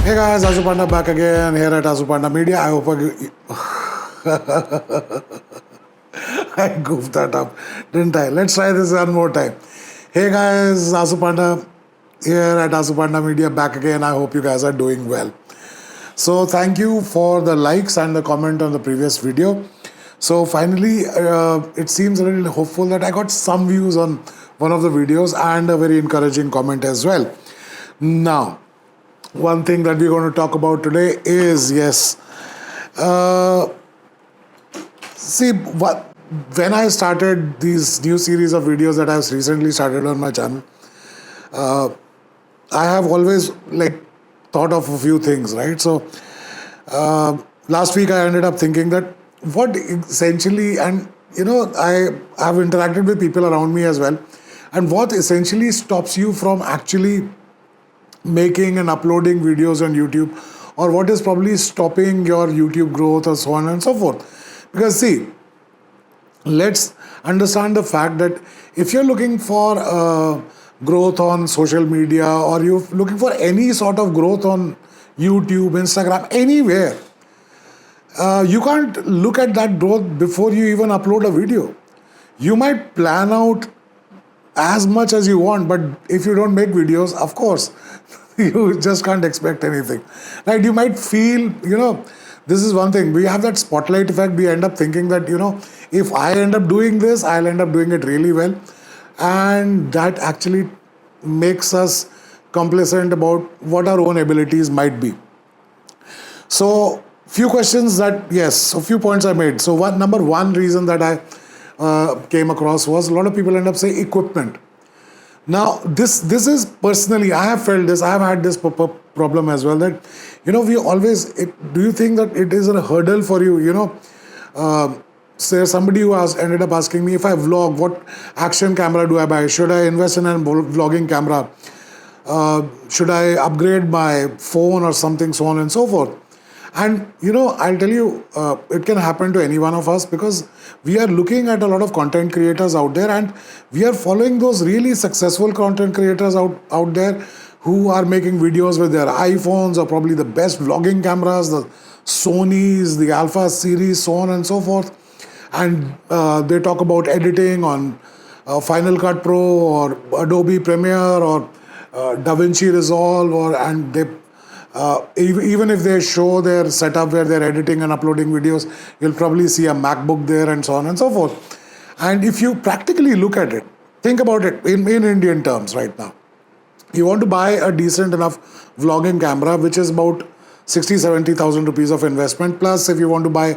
Hey guys, Asupanda back again here at Asupanda Media. I hope I goofed that up, didn't I? Let's try this one more time. Hey guys, Asupanda here at Asupanda Media back again. I hope you guys are doing well. So thank you for the likes and the comment on the previous video. So finally, it seems a little hopeful that I got some views on one of the videos and a very encouraging comment as well. Now, one thing that we're going to talk about today is, yes, when I started these new series of videos that I've recently started on my channel, I have always thought of a few things, right? So last week I ended up thinking that what essentially, and I have interacted with people around me as well, and what essentially stops you from actually making and uploading videos on YouTube, or what is probably stopping your YouTube growth, or so on and so forth. Because see, let's understand the fact that if you're looking for growth on social media, or you're looking for any sort of growth on YouTube, Instagram, anywhere, you can't look at that growth before you even upload a video. You might plan out as much as you want, but if you don't make videos, of course, you just can't expect anything, right? You might feel, this is one thing. We have that spotlight effect. We end up thinking that, if I end up doing this, I'll end up doing it really well. And that actually makes us complacent about what our own abilities might be. So, few questions that, yes, a few points I made. So, number one reason that I came across was a lot of people end up saying equipment. Now, this is personally, I have felt this, I have had this problem as well, that, we always, do you think that it is a hurdle for you, say somebody who ended up asking me, if I vlog, what action camera do I buy? Should I invest in a vlogging camera? Should I upgrade my phone or something, so on and so forth? And, I'll tell you, it can happen to any one of us, because we are looking at a lot of content creators out there, and we are following those really successful content creators out there who are making videos with their iPhones, or probably the best vlogging cameras, the Sonys, the Alpha series, so on and so forth. And they talk about editing on Final Cut Pro or Adobe Premiere or DaVinci Resolve, and they even if they show their setup where they're editing and uploading videos, you'll probably see a MacBook there and so on and so forth. And if you practically look at it, think about it in Indian terms right now. You want to buy a decent enough vlogging camera, which is about 60,000-70,000 rupees of investment. Plus, if you want to buy,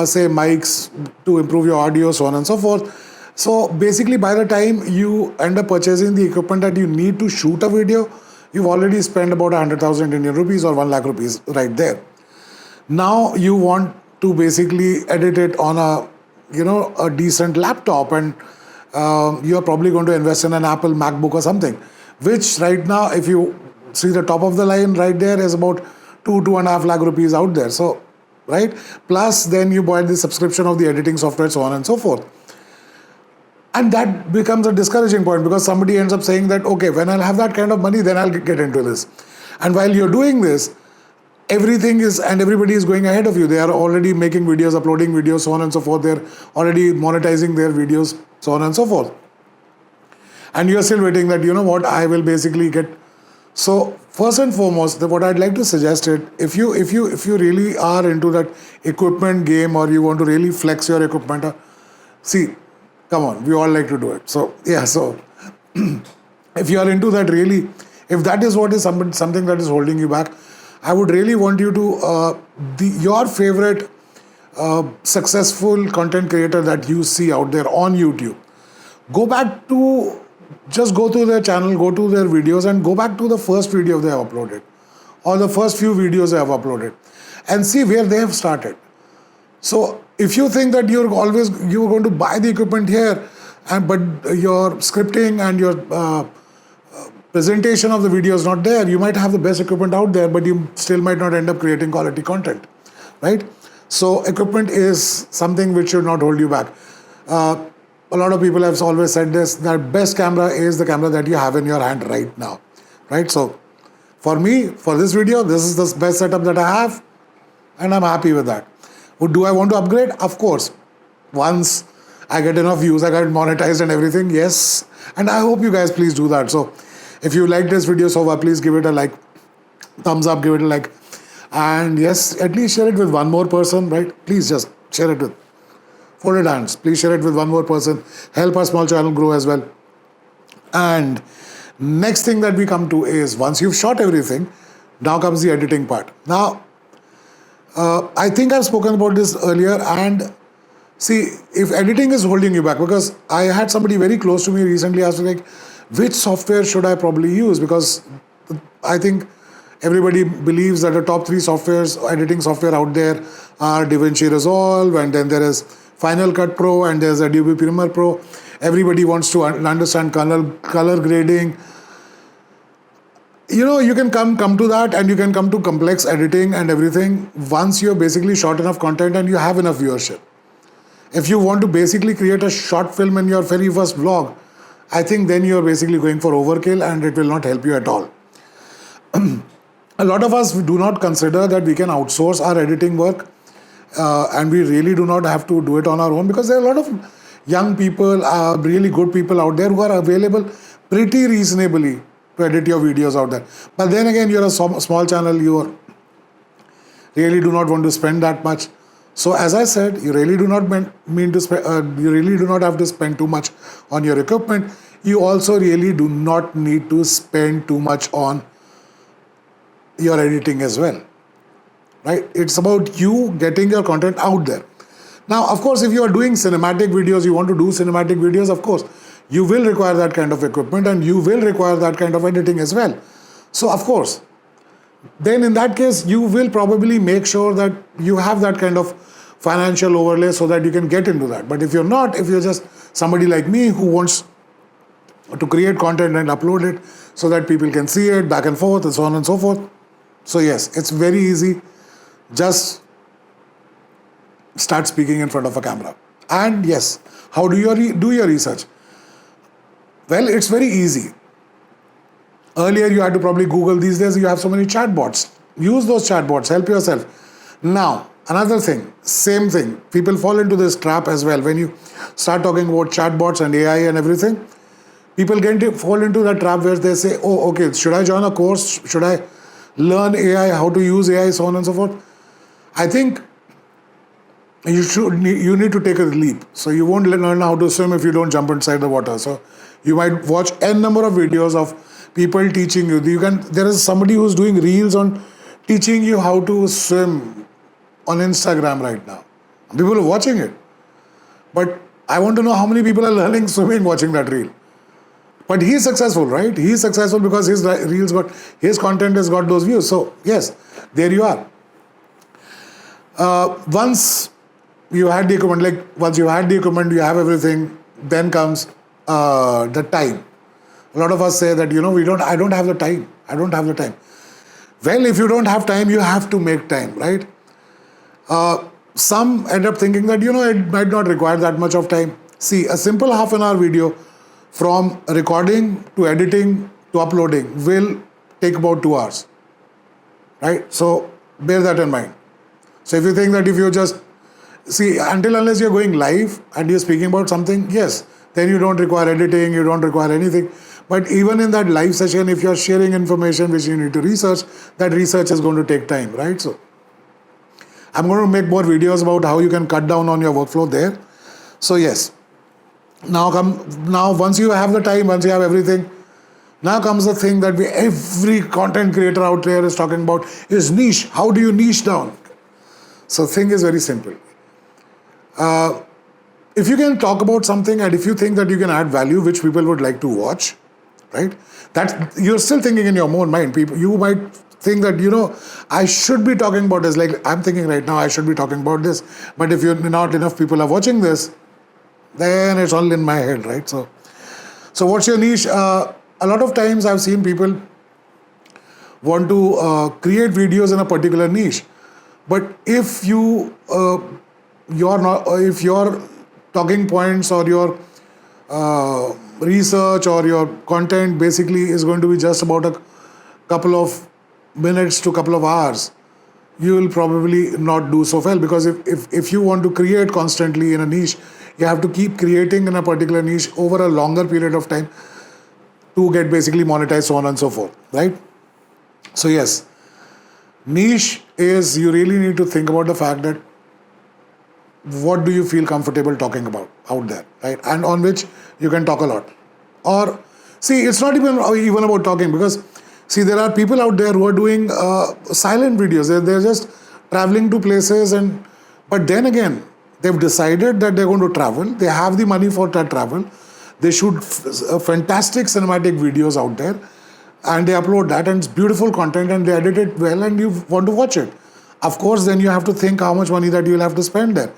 say, mics to improve your audio, so on and so forth. So basically, by the time you end up purchasing the equipment that you need to shoot a video, you've already spent about 100,000 Indian rupees or 1 lakh rupees right there. Now you want to basically edit it on a decent laptop, and you're probably going to invest in an Apple MacBook or something, which right now, if you see the top of the line right there, is about 2.5 lakh rupees out there. So, right? Plus then you buy the subscription of the editing software, so on and so forth. And that becomes a discouraging point, because somebody ends up saying that, okay, when I'll have that kind of money, then I'll get into this. And while you're doing this, everybody is going ahead of you. They are already making videos, uploading videos, so on and so forth. They're already monetizing their videos, so on and so forth. And you're still waiting that, what, I will basically get. So first and foremost, what I'd like to suggest is, if you really are into that equipment game, or you want to really flex your equipment, see, come on, we all like to do it. So, yeah, so if you are into that really, if that is what is something that is holding you back, I would really want you to, your favorite successful content creator that you see out there on YouTube, just go to their channel, go to their videos, and go back to the first video they have uploaded, or the first few videos they have uploaded, and see where they have started. So if you think that you're going to buy the equipment here, but your scripting and your presentation of the video is not there, you might have the best equipment out there, but you still might not end up creating quality content, right? So equipment is something which should not hold you back. A lot of people have always said this, that best camera is the camera that you have in your hand right now, right? So For me, for this video, this is the best setup that I have, and I'm happy with that. Do I want to upgrade? Of course. Once I get enough views, I get monetized and everything, yes. And I hope you guys please do that. So if you like this video so far, please give it a like, thumbs up, give it a like. And yes, at least share it with one more person, right? Please just share it with folded hands. Please share it with one more person. Help our small channel grow as well. And next thing that we come to is, once you've shot everything, now comes the editing part. Now, I think I've spoken about this earlier, and see, if editing is holding you back, because I had somebody very close to me recently ask me, like, which software should I probably use? Because I think everybody believes that the top 3 softwares, editing software out there are DaVinci Resolve, and then there is Final Cut Pro, and there's Adobe Premiere Pro. Everybody wants to understand color grading. You know, you can come to that, and you can come to complex editing and everything once you're basically short enough content and you have enough viewership. If you want to basically create a short film in your very first vlog, I think then you're basically going for overkill, and it will not help you at all. A lot of us do not consider that we can outsource our editing work, and we really do not have to do it on our own, because there are a lot of young people, really good people out there who are available pretty reasonably to edit your videos out there. But then again, you're a small channel, you really do not want to spend that much. So as I said, you really do not you really do not have to spend too much on your equipment. You also really do not need to spend too much on your editing as well, right? It's about you getting your content out there. Now, of course, if you are doing cinematic videos, you want to do cinematic videos, of course, you will require that kind of equipment, and you will require that kind of editing as well. So, of course, then in that case, you will probably make sure that you have that kind of financial overlay so that you can get into that. But if you're not, if you're just somebody like me who wants to create content and upload it so that people can see it back and forth and so on and so forth. So yes, it's very easy. Just start speaking in front of a camera. And yes, how do you do your research? Well, it's very easy. Earlier, you had to probably Google. These days, you have so many chatbots. Use those chatbots. Help yourself. Now, another thing, same thing. People fall into this trap as well. When you start talking about chatbots and AI and everything, people fall into that trap where they say, oh, okay, should I join a course? Should I learn AI, how to use AI, so on and so forth? I think you need to take a leap. So you won't learn how to swim if you don't jump inside the water. So you might watch n number of videos of people teaching you. There is somebody who's doing reels on teaching you how to swim on Instagram right now. People are watching it. But I want to know how many people are learning swimming watching that reel. But he's successful, right? He's successful because his content has got those views. So yes, there you are. Once you had the equipment, you have everything, then comes the time. A lot of us say that, I don't have the time. I don't have the time. Well, if you don't have time, you have to make time, right? Some end up thinking that, it might not require that much of time. See, a simple half-an-hour video from recording to editing to uploading will take about 2 hours, right? So bear that in mind. So if you think that if you just unless you're going live and you're speaking about something, yes, then you don't require editing, you don't require anything. But even in that live session, if you're sharing information which you need to research, that research is going to take time, right? So I'm going to make more videos about how you can cut down on your workflow there. So yes, now once you have the time, once you have everything, now comes the thing that every content creator out there is talking about, is niche. How do you niche down? So thing is very simple. If you can talk about something and if you think that you can add value which people would like to watch, right? That you're still thinking in your own mind. You might think that, I should be talking about this. Like I'm thinking right now, I should be talking about this. But if not enough people are watching this, then it's all in my head, right? So what's your niche? A lot of times I've seen people want to create videos in a particular niche. But if your talking points or your research or your content basically is going to be just about a couple of minutes to couple of hours, you will probably not do so well, because if you want to create constantly in a niche, you have to keep creating in a particular niche over a longer period of time to get basically monetized, so on and so forth, right? So yes, niche is, you really need to think about the fact that what do you feel comfortable talking about out there, right? And on which you can talk a lot. Or see, it's not even about talking, because see, there are people out there who are doing silent videos. They're just traveling to places, but then again, they've decided that they're going to travel. They have the money for that travel. They shoot fantastic cinematic videos out there, and they upload that, and it's beautiful content, and they edit it well, and you want to watch it. Of course, then you have to think how much money that you'll have to spend there.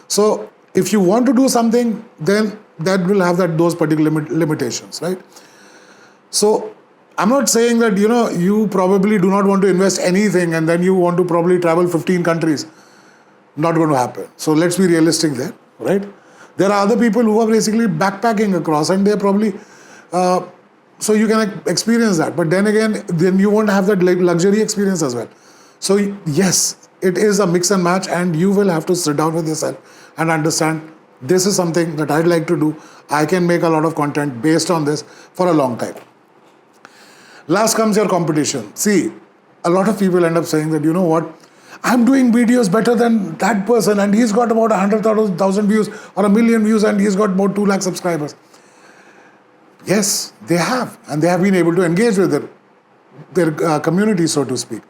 So if you want to do something, then that will have those particular limitations, right? So I'm not saying that, you probably do not want to invest anything and then you want to probably travel 15 countries. Not going to happen. So let's be realistic there, right? There are other people who are basically backpacking across, and they're probably, so you can experience that. But then again, then you won't have that luxury experience as well. So yes, it is a mix and match, and you will have to sit down with yourself and understand, this is something that I'd like to do. I can make a lot of content based on this for a long time. Last comes your competition. See, a lot of people end up saying that, you know what, I'm doing videos better than that person, and he's got about 100,000 views or 1 million views, and he's got about 2 lakh subscribers. Yes, they have, and they have been able to engage with their community, so to speak.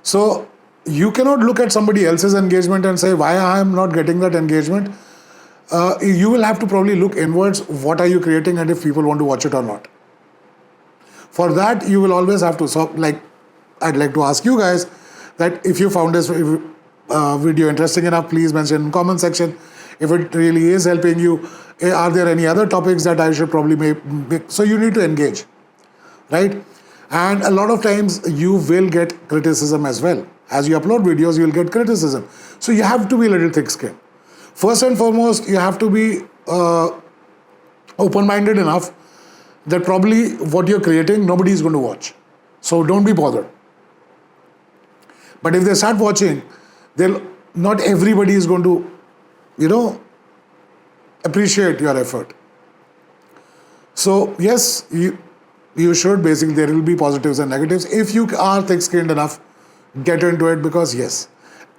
So you cannot look at somebody else's engagement and say, why I am not getting that engagement. You will have to probably look inwards. What are you creating, and if people want to watch it or not? For that, you will always have to. So, I'd like to ask you guys that if you found this video interesting enough, please mention in the comment section. If it really is helping you, are there any other topics that I should probably make? So you need to engage, right? And a lot of times you will get criticism as well. As you upload videos, you will get criticism. So you have to be a little thick-skinned. First and foremost, you have to be open-minded enough that probably what you're creating, nobody is going to watch. So don't be bothered. But if they start watching, not everybody is going to, appreciate your effort. So yes, you should basically, there will be positives and negatives. If you are thick-skinned enough, get into it, because yes,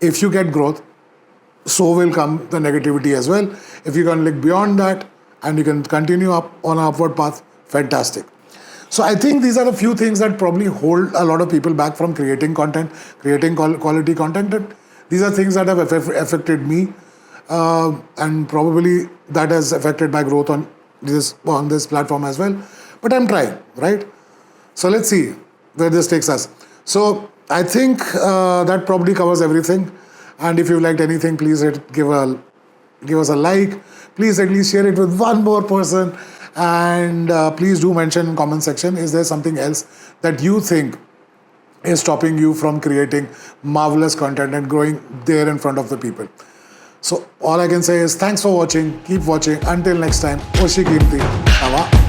if you get growth, so will come the negativity as well. If you can look beyond that and you can continue up on an upward path, fantastic. So I think these are a few things that probably hold a lot of people back from creating content, creating quality content. These are things that have affected me, and probably that has affected my growth on this platform as well. But I'm trying, right? So let's see where this takes us. So I think that probably covers everything. And if you liked anything, please give us a like. Please at least share it with one more person. And please do mention in comment section, is there something else that you think is stopping you from creating marvelous content and growing there in front of the people? So all I can say is thanks for watching. Keep watching. Until next time, Oshi Kirti.